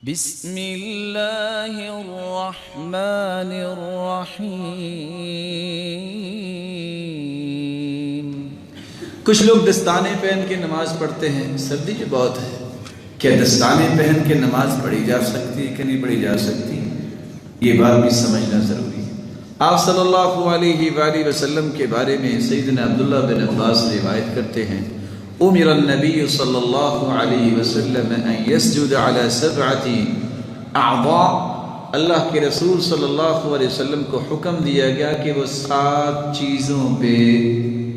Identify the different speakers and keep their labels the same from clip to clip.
Speaker 1: بسم اللہ الرحمن الرحیم۔
Speaker 2: کچھ لوگ دستانے پہن کے نماز پڑھتے ہیں، سردی جو بہت ہے، کیا دستانے پہن کے نماز پڑھی جا سکتی ہے کہ نہیں پڑھی جا سکتی؟ یہ بات بھی سمجھنا ضروری ہے۔ آپ صلی اللہ علیہ وآلہ وسلم کے بارے میں سیدنا عبداللہ بن عباس روایت کرتے ہیں، امر النبی صلی اللہ علیہ وسلم ان یسجد علی 7 اعضاء، اللہ کے رسول صلی اللہ علیہ وسلم کو حکم دیا گیا کہ وہ 7 چیزوں پہ،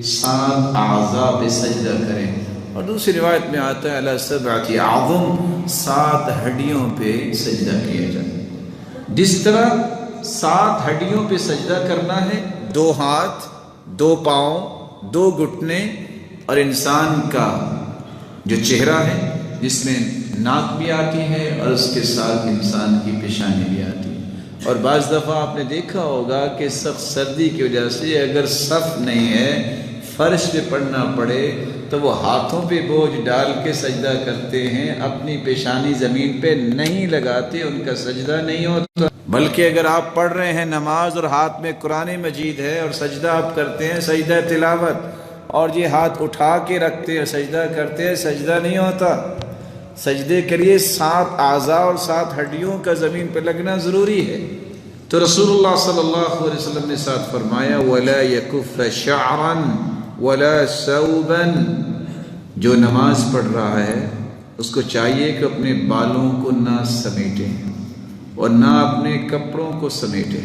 Speaker 2: 7 اعضاء پہ سجدہ کریں، اور دوسری روایت میں آتا ہے علی 7 اعظم، 7 ہڈیوں پہ سجدہ کیا جائے۔ جس طرح 7 ہڈیوں پہ سجدہ کرنا ہے، 2 ہاتھ، 2 پاؤں، 2 گھٹنے، اور انسان کا جو چہرہ ہے جس میں ناک بھی آتی ہے اور اس کے ساتھ انسان کی پیشانی بھی آتی ہے۔ اور بعض دفعہ آپ نے دیکھا ہوگا کہ سخت سردی کی وجہ سے اگر صف نہیں ہے، فرش پہ پڑنا پڑے تو وہ ہاتھوں پہ بوجھ ڈال کے سجدہ کرتے ہیں، اپنی پیشانی زمین پہ نہیں لگاتے، ان کا سجدہ نہیں ہوتا۔ بلکہ اگر آپ پڑھ رہے ہیں نماز اور ہاتھ میں قرآن مجید ہے اور سجدہ آپ کرتے ہیں، سجدہ تلاوت، اور یہ ہاتھ اٹھا کے رکھتے ہیں سجدہ کرتے ہیں، سجدہ نہیں ہوتا۔ سجدے کے لیے 7 اعضاء اور 7 ہڈیوں کا زمین پہ لگنا ضروری ہے۔ تو رسول اللہ صلی اللہ علیہ وسلم نے ساتھ فرمایا وَلَا يَكُفَّ شَعْرًا وَلَا ثَوْبًا، جو نماز پڑھ رہا ہے اس کو چاہیے کہ اپنے بالوں کو نہ سمیٹے اور نہ اپنے کپڑوں کو سمیٹے۔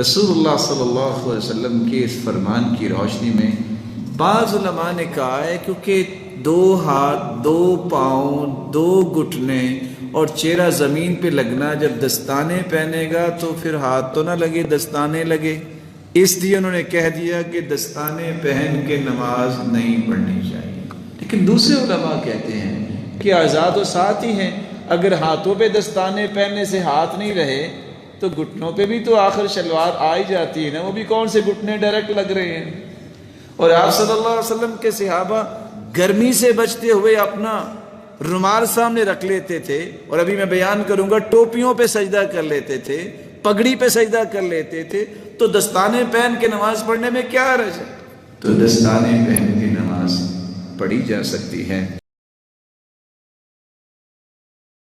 Speaker 2: رسول اللہ صلی اللہ علیہ وسلم کے اس فرمان کی روشنی میں بعض علماء نے کہا ہے کیونکہ 2 ہاتھ، 2 پاؤں، 2 گھٹنے اور چہرہ زمین پہ لگنا، جب دستانے پہنے گا تو پھر ہاتھ تو نہ لگے، دستانے لگے، اس لیے انہوں نے کہہ دیا کہ دستانے پہن کے نماز نہیں پڑھنی چاہیے۔ لیکن دوسرے علماء کہتے ہیں کہ اعضاء تو 7 ہی ہیں، اگر ہاتھوں پہ دستانے پہننے سے ہاتھ نہیں رہے تو گھٹنوں پہ بھی تو آخر شلوار آ ہی جاتی ہے نا، وہ بھی کون سے گھٹنے ڈائریکٹ لگ رہے ہیں۔ اور آپ صلی اللہ علیہ وسلم کے صحابہ گرمی سے بچتے ہوئے اپنا رومال سامنے رکھ لیتے تھے، اور ابھی میں بیان کروں گا ٹوپیوں پہ سجدہ کر لیتے تھے، پگڑی پہ سجدہ کر لیتے تھے، تو دستانے پہن کے نماز پڑھنے میں کیا حرج ہے؟ تو دستانے پہن کے نماز پڑھی جا سکتی ہے۔